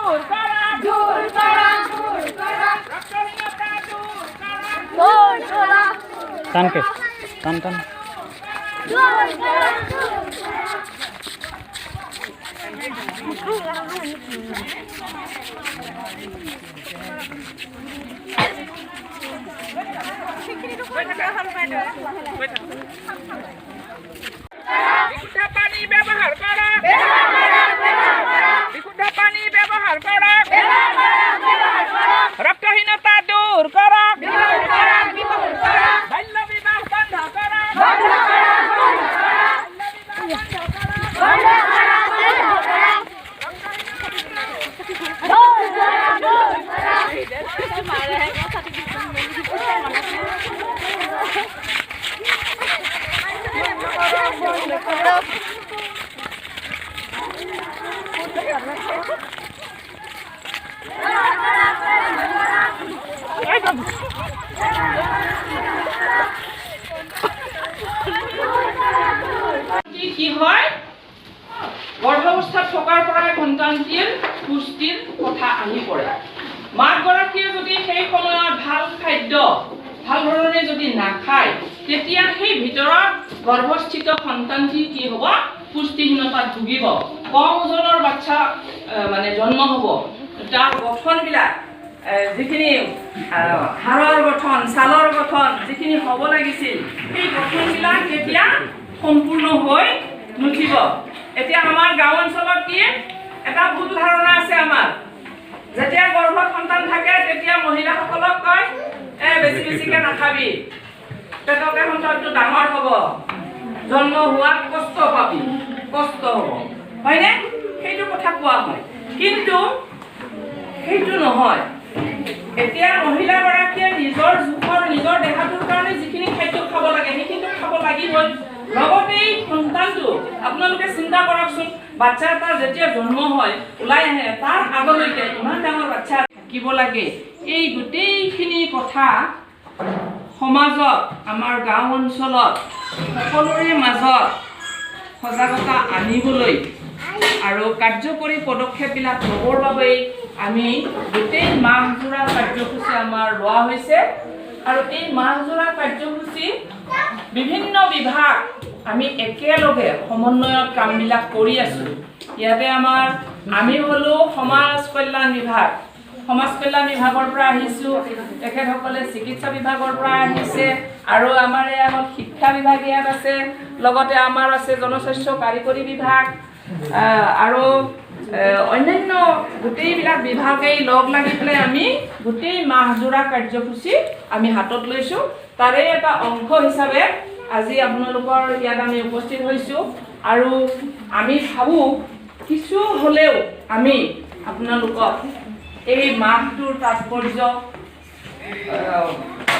দূর করা দূর করা রক্তহীনতা দূর করা দূর করা টানকে টান টান দূর করা বিশুদ্ধ পানি ব্যবহার করা বিশুদ্ধ পানি ব্যবহার করা রক্তহীনতা দূর করা বাল্য বিবাহ বন্ধ করা কি হয় গৰ্ভাৱস্থাত থকাৰ পৰাই সন্তানটিৰ পুষ্টিৰ কথা আহি পৰে মাকগৰাকীয়ে যদি সেই সময়ত ভাল খাদ্য ভাল ধৰণে যদি নাখায় তেতিয়া সেই ভিতৰত গৰ্ভস্থিত সন্তানটি কি হ'ব পুষ্টিহীনতাত ভুগিব কম ওজনৰ বাচ্চা মানে জন্ম হ'ব তাৰ গঠনবিলাক যিখিনি হাড়ৰ গঠন ছালৰ গঠন যিখিনি হ'ব লাগিছিল সেই গঠনবিলাক তেতিয়া সম্পূৰ্ণ হৈ নুঠিব এতিয়া আমাৰ গাঁও অঞ্চলত কি এটা ভুল ধাৰণা আছে আমাৰ যেতিয়া গৰ্ভত সন্তান থাকে তেতিয়া মহিলাসকলক কয় বেছি বেছিকৈ নাখাবি পেটতে সন্তানটো ডাঙৰ হ'ব জন্ম হোৱাত কষ্ট পাবি কষ্ট হ'ব হয়নে সেইটো কথা কোৱা হয় কিন্তু সেইটো নহয় এতিয়া মহিলাগৰাকীয়ে নিজৰ জোখৰ নিজৰ দেহাটোৰ কাৰণে যিখিনি খাদ্য খাব লাগে সেইখিনি খাব লাগিবই লগতে এই সন্তানটো আপোনালোকে চিন্তা কৰকচোন বাচ্চা এটা যেতিয়া জন্ম হয় ওলাই আহে তাৰ আগলৈকে ইমান ডাঙৰ বাচ্চা থাকিব লাগে এই গোটেইখিনি কথা সমাজত আমাৰ গাঁও অঞ্চলত সকলোৰে মাজত সজাগতা আনিবলৈ আৰু কাৰ্যকৰী পদক্ষেপবিলাক ল'বৰ বাবে আমি গোটেই মাহজোৰা কাৰ্যসূচী আমাৰ লোৱা হৈছে আৰু এই মাহজোৰা কাৰ্যসূচী বিভিন্ন বিভাগ আমি একেলগে সমন্বয়ত কামবিলাক কৰি আছোঁ ইয়াতে আমি হ'লো সমাজ কল্যাণ বিভাগৰ পৰা আহিছোঁ তেখেতসকলে চিকিৎসা বিভাগৰ পৰা আহিছে আৰু আমাৰ ইয়াত শিক্ষা বিভাগ ইয়াত আছে লগতে আমাৰ আছে জনস্বাস্থ্য কাৰিকৰী বিভাগ আৰু অন্যান্য গোটেইবিলাক বিভাগেই লগ লাগি পেলাই আমি গোটেই মাহজোৰা কাৰ্যসূচী আমি হাতত লৈছোঁ তাৰে এটা অংশ হিচাপে আজি আপোনালোকৰ ইয়াত আমি উপস্থিত হৈছোঁ আৰু আমি ভাবোঁ কিছু হ'লেও আমি আপোনালোকক এই মাহটোৰ তাৎপৰ্য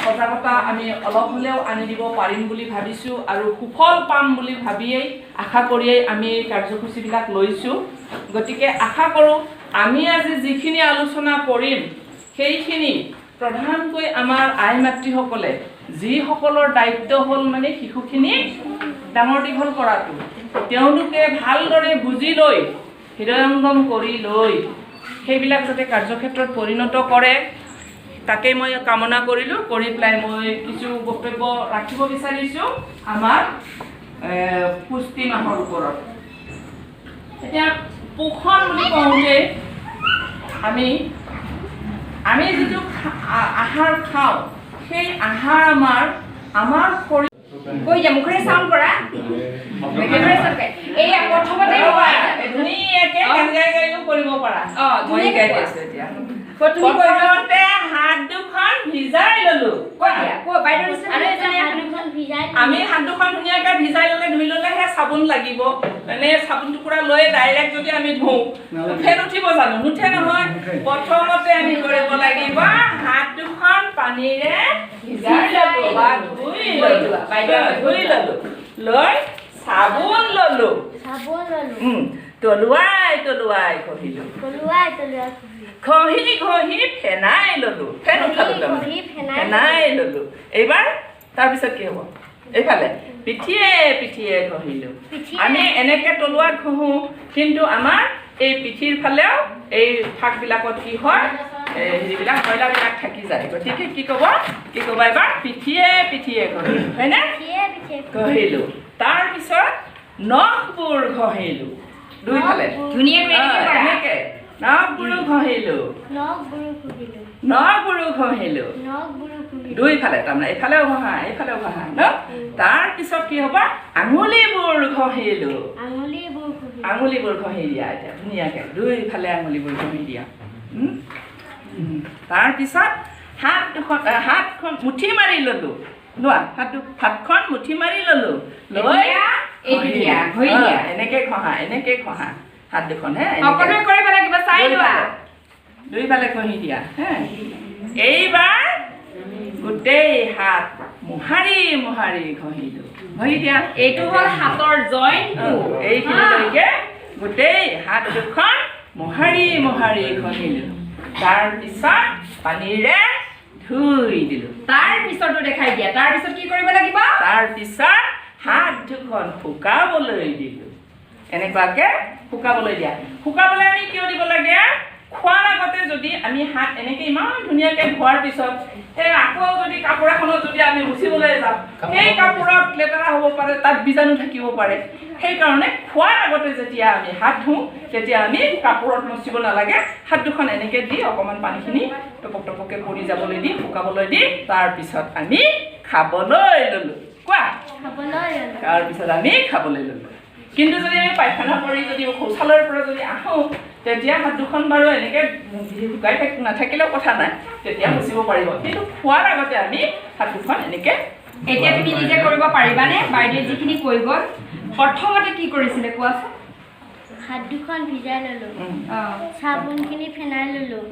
সজাগতা আমি অলপ হ'লেও আনি দিব পাৰিম বুলি ভাবিছোঁ আৰু সুফল পাম বুলি ভাবিয়েই আশা কৰিয়েই আমি এই কাৰ্যসূচীবিলাক লৈছোঁ গতিকে আশা কৰোঁ আমি আজি যিখিনি আলোচনা কৰিম সেইখিনি প্ৰধানকৈ আমাৰ আই মাতৃসকলে যিসকলৰ দায়িত্ব হ'ল মানে শিশুখিনি ডাঙৰ দীঘল কৰাটো তেওঁলোকে ভালদৰে বুজি লৈ হৃদয়ংগম কৰি লৈ সেইবিলাক যাতে কাৰ্যক্ষেত্ৰত পৰিণত কৰে তাকে মই কামনা কৰিলোঁ কৰি পেলাই মই কিছু বক্তব্য ৰাখিব বিচাৰিছোঁ আমাৰ পুষ্টি মাহৰ ওপৰত এতিয়া পোষণ বুলি কওঁতে আমি যিটো আহাৰ খাওঁ সেই আহাৰ আমাৰ শৰীৰ কৈ যা মুখৰে চাউণ্ড কৰা এয়া প্ৰথমতে ধুনীয়াকৈ গান গাইও কৰিব পাৰা মই গাই আছোঁ এতিয়া প্ৰথমতে হাত দুখন ভিজাই ললোঁ আমি হাত দুখন ধুনীয়াকৈ ভিজাই ল'লে ধুই ল'লেহে চাবোন লাগিব মানে চাবোন টুকুৰা লৈ ডাইৰেক্ট যদি আমি ধুওঁ ফেন উঠিব জানো নুঠে নহয় প্ৰথমতে আমি কৰিব লাগিব হাত দুখন পানীৰে ভিজাই ল'লোঁ বা ধুই ল'লোঁ লৈ চাবোন ল'লোঁ তলুৱাই কহিলোঁ ঘঁহি ফেনাই ল'লোঁ ফেন উঠালোঁ তাৰমানে ফেনাই ল'লোঁ এইবাৰ তাৰপিছত কি হ'ব এইফালে পিঠিয়ে ঘঁহিলোঁ আমি এনেকৈ তলুৱাত ঘঁহোঁ কিন্তু আমাৰ এই পিঠিৰ ফালেও এই ফাকবিলাকত কি হয় হেৰিবিলাক ময়লাবিলাক থাকি যায় গতিকে কি ক'ব এবাৰ পিঠিয়ে ঘঁহিলোঁ হয়নে ঘঁহিলোঁ তাৰপিছত নখবোৰ ঘঁহিলোঁ দুইফালে ধুনীয়াকৈ এনেকৈ নখবোৰো ঘঁহিলোঁ নখবোৰো ঘঁহিলোঁ দুইফালে তাৰমানে এইফালেও ঘঁহা ন তাৰপিছত কি হ'ব আঙুলিবোৰ ঘঁহিলোঁ আঙুলিবোৰ ঘঁহি দিয়া এতিয়া ধুনীয়াকৈ দুইফালে আঙুলিবোৰ ঘঁহি দিয়া তাৰপিছত হাতখন মুঠি মাৰি ল'লোঁ লোৱা হাতখন মুঠি মাৰি ল'লোঁ লৈ এনেকৈ ঘঁহা হাত দুখন দুইফালে ঘঁহি দিয়া এইবাৰ গোটেই হাত মোহাৰি ঘঁহিলোঁ ঘঁহি দিয়া এইটো হ'ল হাতৰ জইনটো এইখিনিলৈকে গোটেই হাত দুখন মোহাৰি ঘঁহিলোঁ তাৰপিছত পানীৰে ধুই দিলোঁ তাৰপিছতো দেখাই দিয়া তাৰপিছত কি কৰিব লাগিব তাৰপিছত হাত দুখন শুকাবলৈ দিলোঁ এনেকুৱাকৈ শুকাবলৈ দিয়া শুকাবলৈ আমি কিয় দিব লাগে খোৱাৰ আগতে যদি আমি হাত এনেকৈ ইমান ধুনীয়াকৈ ধোৱাৰ পিছত এই আকৌ যদি কাপোৰ এখনত যদি আমি মুচিবলৈ যাওঁ সেই কাপোৰত লেতেৰা হ'ব পাৰে তাত বীজাণু থাকিব পাৰে সেইকাৰণে খোৱাৰ আগতে যেতিয়া আমি হাত ধুওঁ তেতিয়া আমি কাপোৰত মুচিব নালাগে হাত দুখন এনেকৈ দি অকণমান পানীখিনি টপককৈ পৰি যাবলৈ দি শুকাবলৈ দি তাৰপিছত আমি খাবলৈ ল'লোঁ কোৱা তাৰপিছত আমি খাবলৈ ল'লোঁ কিন্তু যদি আমি পায়খানা কৰি যদি শৌচালয়ৰ পৰা যদি আহোঁ তেতিয়া হাত দুখন বাৰু এনেকৈ শুকাই নাথাকিলেও কথা নাই তেতিয়া মুচিব পাৰিব কিন্তু খোৱাৰ আগতে আমি হাত দুখন এনেকৈ এতিয়া তুমি নিজে কৰিব পাৰিবানে বাইদেৱে যিখিনি কৈ গ'ল প্ৰথমতে কি কৰিছিলে কোৱাচোন হাত দুখন ভিজাই ল'লোঁ চাবোনখিনি ফেনাই ল'লোঁ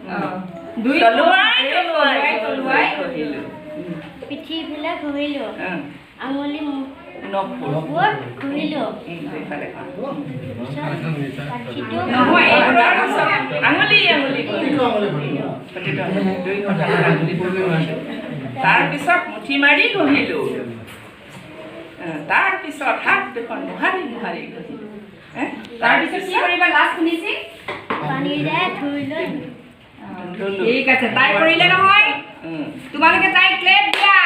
পিঠিফালে ঘঁহিলোঁ আঙুলি নখবোৰ ঘঁহিলোঁ তাৰপিছত মুঠি মাৰি ঘঁহিলোঁ তাৰপিছত হাত দুখন মোহাৰি ঘঁহিলোঁ তাৰপিছত কি কৰিবা লাষ্ট শুনিছি পানীৰে ধুই লৈ ঠিক আছে তাই কৰিলে নহয় তোমালোকে তাই ক্লেপ দিয়া